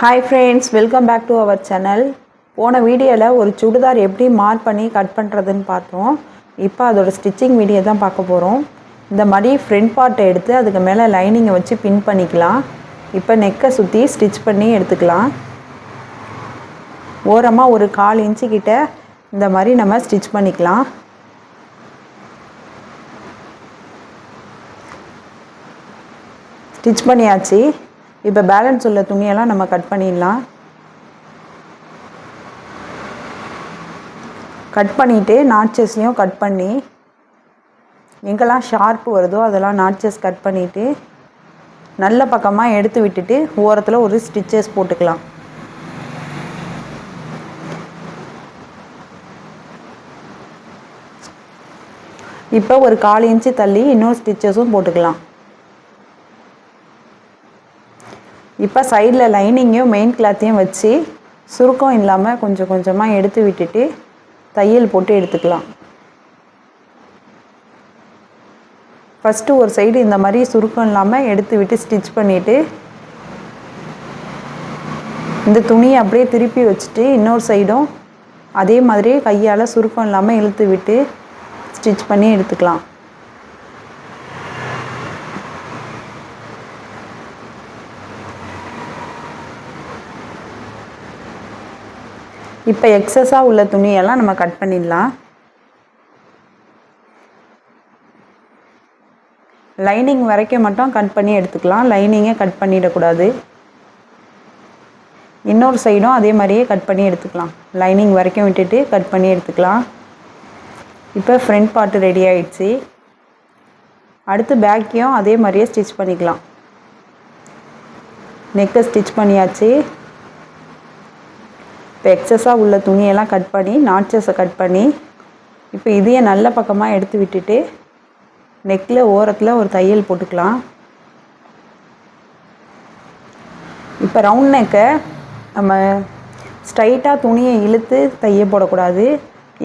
Hi friends, welcome back to our channel. போன வீடியோவில் ஒரு சுடிதார் எப்படி மார்க் பண்ணி கட் பண்ணுறதுன்னு பார்த்தோம். இப்போ அதோட ஸ்டிச்சிங் வீடியோ தான் பார்க்க போகிறோம். இந்த மாதிரி ஃப்ரண்ட் பார்ட்டை எடுத்து அதுக்கு மேலே லைனிங்கை வச்சு பின் பண்ணிக்கலாம். இப்போ நெக்கை சுற்றி ஸ்டிச் பண்ணி எடுத்துக்கலாம். ஓரமாக ஒரு 1/4 இன்ச்சு கிட்ட இந்த மாதிரி நம்ம ஸ்டிச் பண்ணிக்கலாம். ஸ்டிச் பண்ணியாச்சு. இப்போ பேலன்ஸ் உள்ள துணியெல்லாம் நம்ம கட் பண்ணிடலாம். கட் பண்ணிவிட்டு நாட்சஸ்லையும் கட் பண்ணி எங்கெல்லாம் ஷார்ப்பு வருதோ அதெல்லாம் நாட்சஸ் கட் பண்ணிவிட்டு நல்ல பக்கமாக எடுத்து விட்டுட்டு ஓரத்தில் ஒரு ஸ்டிச்சஸ் போட்டுக்கலாம். இப்போ ஒரு 1/4 இன்ச்சு தள்ளி இன்னொரு ஸ்டிச்சஸும் போட்டுக்கலாம். இப்போ சைடில் லைனிங்கையும் மெயின் கிளாத்தையும் வச்சு சுருக்கம் இல்லாமல் கொஞ்சம் கொஞ்சமாக எடுத்து விட்டுட்டு தையல் போட்டு எடுத்துக்கலாம். ஃபஸ்ட்டு ஒரு சைடு இந்த மாதிரி சுருக்கம் இல்லாமல் எடுத்து விட்டு ஸ்டிச் பண்ணிவிட்டு இந்த துணியை அப்படியே திருப்பி வச்சுட்டு இன்னொரு சைடும் அதே மாதிரி கையால் சுருக்கம் இல்லாமல் இழுத்து விட்டு ஸ்டிச் பண்ணி எடுத்துக்கலாம். இப்போ எக்ஸஸாக உள்ள துணியெல்லாம் நம்ம கட் பண்ணிடலாம். லைனிங் வரைக்கும் மட்டும் கட் பண்ணி எடுத்துக்கலாம். லைனிங்கை கட் பண்ணிடக்கூடாது. இன்னொரு சைடும் அதே மாதிரியே கட் பண்ணி எடுத்துக்கலாம். லைனிங் வரைக்கும் விட்டுட்டு கட் பண்ணி எடுத்துக்கலாம். இப்போ ஃப்ரண்ட் பார்ட்டு ரெடி ஆகிடுச்சு. அடுத்து பேக்கையும் அதே மாதிரியே ஸ்டிச் பண்ணிக்கலாம். நெக்கை ஸ்டிச் பண்ணியாச்சு. இப்போ எக்ஸஸாக உள்ள துணியெல்லாம் கட் பண்ணி நாட்சஸை கட் பண்ணி இப்போ இதையே நல்ல பக்கமாக எடுத்து விட்டுட்டு நெக்கில் ஓரத்தில் ஒரு தையல் போட்டுக்கலாம். இப்போ ரவுண்ட் நெக்கை நம்ம ஸ்ட்ரைட்டாக துணியை இழுத்து தைய போடக்கூடாது.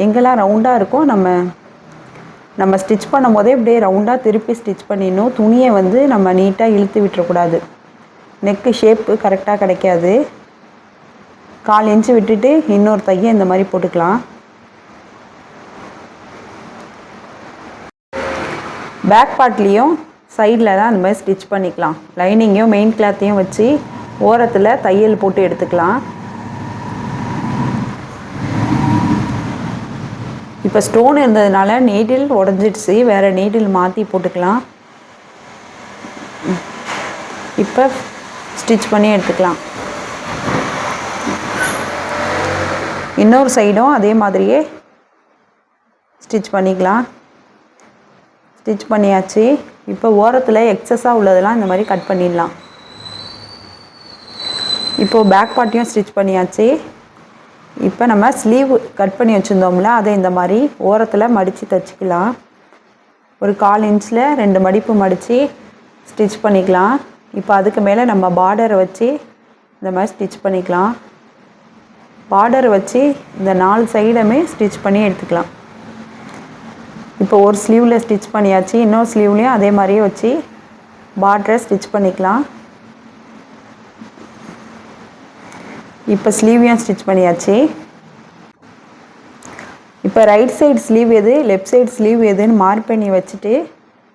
எங்கெல்லாம் ரவுண்டாக இருக்கோ நம்ம ஸ்டிச் பண்ணும் போதே இப்படியே ரவுண்டாக திருப்பி ஸ்டிச் பண்ணிடணும். துணியை நம்ம நீட்டாக இழுத்து விட்டுறக்கூடாது. நெக்கு ஷேப்பு கரெக்டாக கிடைக்காது. 1/4 இன்ச்சு விட்டுட்டு இன்னொரு தைய இந்த மாதிரி போட்டுக்கலாம். பேக் பார்ட்லேயும் சைடில் தான் இந்த மாதிரி ஸ்டிச் பண்ணிக்கலாம். லைனிங்கையும் மெயின் கிளாத்தையும் வச்சு ஓரத்தில் தையல் போட்டு எடுத்துக்கலாம். இப்போ ஸ்டோன் இருந்ததுனால நீடில் உடஞ்சிடுச்சு. வேறு நீடில் மாற்றி போட்டுக்கலாம். இப்போ ஸ்டிச் பண்ணி எடுத்துக்கலாம். இன்னொரு சைடும் அதே மாதிரியே ஸ்டிச் பண்ணிக்கலாம். ஸ்டிச் பண்ணியாச்சு. இப்போ ஓரத்தில் எக்ஸஸாக உள்ளதெல்லாம் இந்த மாதிரி கட் பண்ணிடலாம். இப்போது பேக் பார்ட்டையும் ஸ்டிச் பண்ணியாச்சு. இப்போ நம்ம ஸ்லீவ் கட் பண்ணி வச்சுருந்தோம்ல அதை இந்த மாதிரி ஓரத்தில் மடித்து தைச்சிக்கலாம். ஒரு 1/4 இன்ச்சில் 2 மடிப்பு மடித்து ஸ்டிச் பண்ணிக்கலாம். இப்போ அதுக்கு மேலே நம்ம பார்டரை வச்சு இந்த மாதிரி ஸ்டிச் பண்ணிக்கலாம். பார்டர் வச்சு இந்த 4 சைடுமே ஸ்டிச் பண்ணி எடுத்துக்கலாம். இப்போ ஒரு ஸ்லீவில் ஸ்டிச் பண்ணியாச்சு. இன்னொரு ஸ்லீவ்லேயும் அதே மாதிரியே வச்சு பார்டரை ஸ்டிச் பண்ணிக்கலாம். இப்போ ஸ்லீவையும் ஸ்டிச் பண்ணியாச்சு. இப்போ ரைட் சைடு ஸ்லீவ் எது லெஃப்ட் சைடு ஸ்லீவ் எதுன்னு மார்க் பண்ணி வச்சுட்டு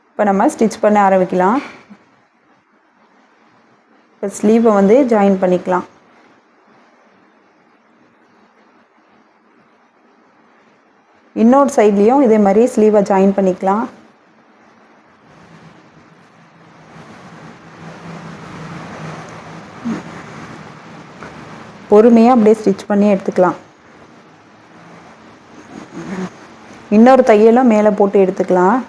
இப்போ நம்ம ஸ்டிச் பண்ண ஆரம்பிக்கலாம். இப்போ ஸ்லீவை ஜாயின் பண்ணிக்கலாம். இன்னொரு சைட்லேயும் இதே மாதிரி ஸ்லீவை ஜாயின் பண்ணிக்கலாம். பொறுமையாக அப்படியே ஸ்டிச் பண்ணி எடுத்துக்கலாம். இன்னொரு தையலும் மேலே போட்டு எடுத்துக்கலாம்.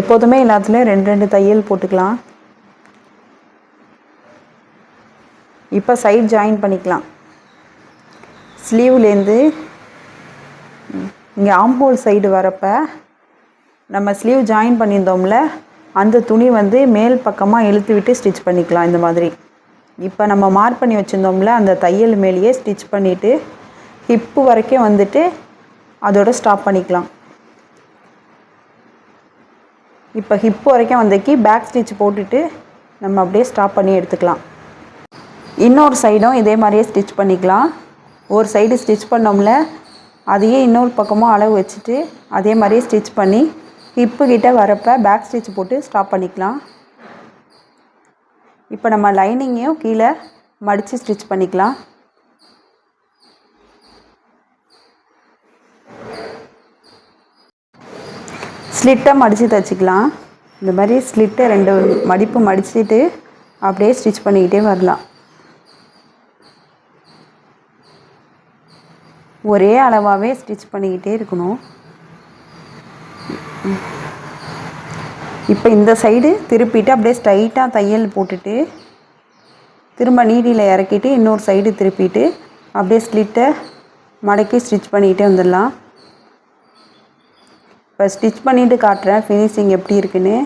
எப்போதுமே எல்லாத்துலேயும் 2 தையல் போட்டுக்கலாம். இப்போ சைட் ஜாயின் பண்ணிக்கலாம். ஸ்லீவ்லேருந்து இங்கே ஆம்ஹோல் சைடு வரப்போ நம்ம ஸ்லீவ் ஜாயின் பண்ணியிருந்தோம்ல அந்த துணி மேல் பக்கமாக இழுத்து விட்டு ஸ்டிச் பண்ணிக்கலாம் இந்த மாதிரி. இப்போ நம்ம மார்க் பண்ணி வச்சுருந்தோம்ல அந்த தையல் மேலேயே ஸ்டிச் பண்ணிவிட்டு ஹிப்பு வரைக்கும் அதோட ஸ்டாப் பண்ணிக்கலாம். இப்போ ஹிப்பு வரைக்கும் பேக் ஸ்டிச் போட்டுட்டு நம்ம அப்படியே ஸ்டாப் பண்ணி எடுத்துக்கலாம். இன்னொரு சைடும் இதே மாதிரியே ஸ்டிச் பண்ணிக்கலாம். ஒரு சைடு ஸ்டிச் பண்ணோம்ல, அதையே இன்னொரு பக்கமும் அளவு வச்சுட்டு அதே மாதிரியே ஸ்டிச் பண்ணி ஹிப்பு கிட்ட வரப்போ பேக் ஸ்டிச் போட்டு ஸ்டாப் பண்ணிக்கலாம். இப்போ நம்ம லைனிங்கையும் கீழே மடித்து ஸ்டிச் பண்ணிக்கலாம். ஸ்லிட்டை மடித்து தைச்சிக்கலாம். இந்த மாதிரி ஸ்லிட்டை 2 மடிப்பு மடிச்சுட்டு அப்படியே ஸ்டிச் பண்ணிக்கிட்டே வரலாம். ஒரே அளவாகவே ஸ்டிச் பண்ணிக்கிட்டே இருக்கணும். இப்போ இந்த சைடு திருப்பிட்டு அப்படியே ஸ்ட்ரைட்டாக தையல் போட்டுட்டு திரும்ப நீடியில் இறக்கிட்டு இன்னொரு சைடு திருப்பிட்டு அப்படியே ஸ்லிட்டை மடக்கி ஸ்டிச் பண்ணிக்கிட்டே வந்துடலாம். இப்போ ஸ்டிச் பண்ணிவிட்டு காட்டுறேன் ஃபினிஷிங் எப்படி இருக்குன்னு.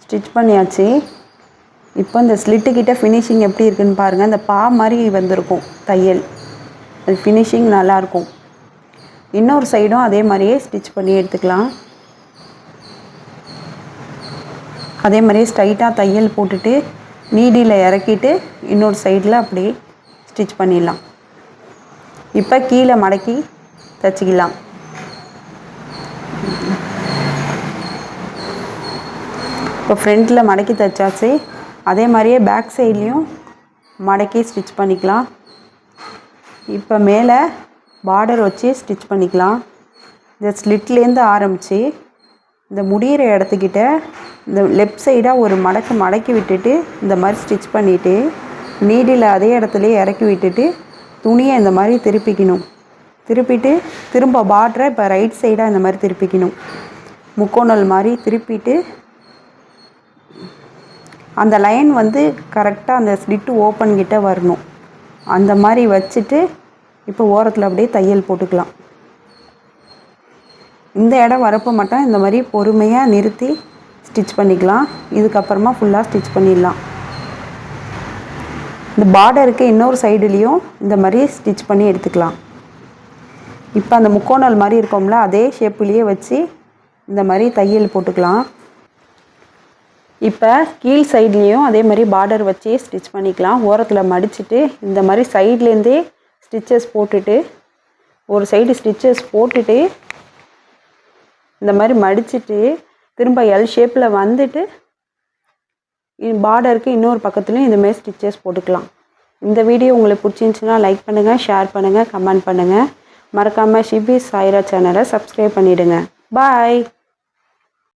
ஸ்டிச் பண்ணியாச்சு. இப்போ இந்த ஸ்லிட்டுக்கிட்ட ஃபினிஷிங் எப்படி இருக்குன்னு பாருங்கள். இந்த பா மாதிரி வந்திருக்கும் தையல், அது ஃபினிஷிங் நல்லாயிருக்கும். இன்னொரு சைடும் அதே மாதிரியே ஸ்டிச் பண்ணி எடுத்துக்கலாம். அதே மாதிரியே ஸ்ட்ரைட்டாக தையல் போட்டுட்டு நீடியில் இறக்கிட்டு இன்னொரு சைடில் அப்படியே ஸ்டிச் பண்ணிடலாம். இப்போ கீழே மடக்கி தைச்சிக்கலாம். இப்போ ஃப்ரண்ட்டில் மடக்கி தைச்சாச்சு. அதே மாதிரியே பேக் சைட்லேயும் மடக்கி ஸ்டிச் பண்ணிக்கலாம். இப்போ மேலே பார்டர் வச்சு ஸ்டிச் பண்ணிக்கலாம். இந்த ஸ்லிட்லேருந்து ஆரம்பித்து இந்த முடிகிற இடத்துக்கிட்ட இந்த லெஃப்ட் சைடாக ஒரு மடக்கி விட்டுட்டு இந்த மாதிரி ஸ்டிச் பண்ணிவிட்டு நீடில் அதே இடத்துலையே இறக்கி விட்டுட்டு துணியை இந்த மாதிரி திருப்பிக்கணும். திருப்பிட்டு திரும்ப பார்டரை இப்போ ரைட் சைடாக இந்த மாதிரி திருப்பிக்கணும். முக்கோணல் மாதிரி திருப்பிட்டு அந்த லைன் வந்து கரெக்டாக அந்த ஸ்லிட்டு ஓப்பன் கிட்ட வரணும். அந்த மாதிரி வச்சுட்டு இப்போ ஓரத்தில் அப்படியே தையல் போட்டுக்கலாம். இந்த இடம் வரப்போ மட்டும் இந்த மாதிரி பொறுமையாக நிறுத்தி ஸ்டிச் பண்ணிக்கலாம். இதுக்கப்புறமா ஃபுல்லாக ஸ்டிச் பண்ணிடலாம். இந்த பார்டருக்கு இன்னொரு சைடுலேயும் இந்த மாதிரி ஸ்டிச் பண்ணி எடுத்துக்கலாம். இப்போ அந்த முக்கோணல் மாதிரி இருக்கோம்ல, அதே ஷேப்புலேயே வச்சு இந்த மாதிரி தையல் போட்டுக்கலாம். இப்போ கீழ் சைட்லேயும் அதே மாதிரி பார்டர் வச்சு ஸ்டிச் பண்ணிக்கலாம். ஓரத்தில் மடிச்சுட்டு இந்த மாதிரி சைட்லேருந்தே ஸ்டிச்சஸ் போட்டுட்டு ஒரு சைடு ஸ்டிச்சஸ் போட்டுட்டு இந்த மாதிரி மடிச்சுட்டு திரும்ப எல் ஷேப்பில் வந்துட்டு பார்டருக்கு இன்னொரு பக்கத்துலையும் இதுமாதிரி ஸ்டிச்சஸ் போட்டுக்கலாம். இந்த வீடியோ உங்களுக்கு பிடிச்சிருந்துச்சுன்னா லைக் பண்ணுங்கள், ஷேர் பண்ணுங்கள், கமெண்ட் பண்ணுங்கள். மறக்காமல் ஷிபி சாய்ரா சேனலை சப்ஸ்கிரைப் பண்ணிவிடுங்க. பாய்.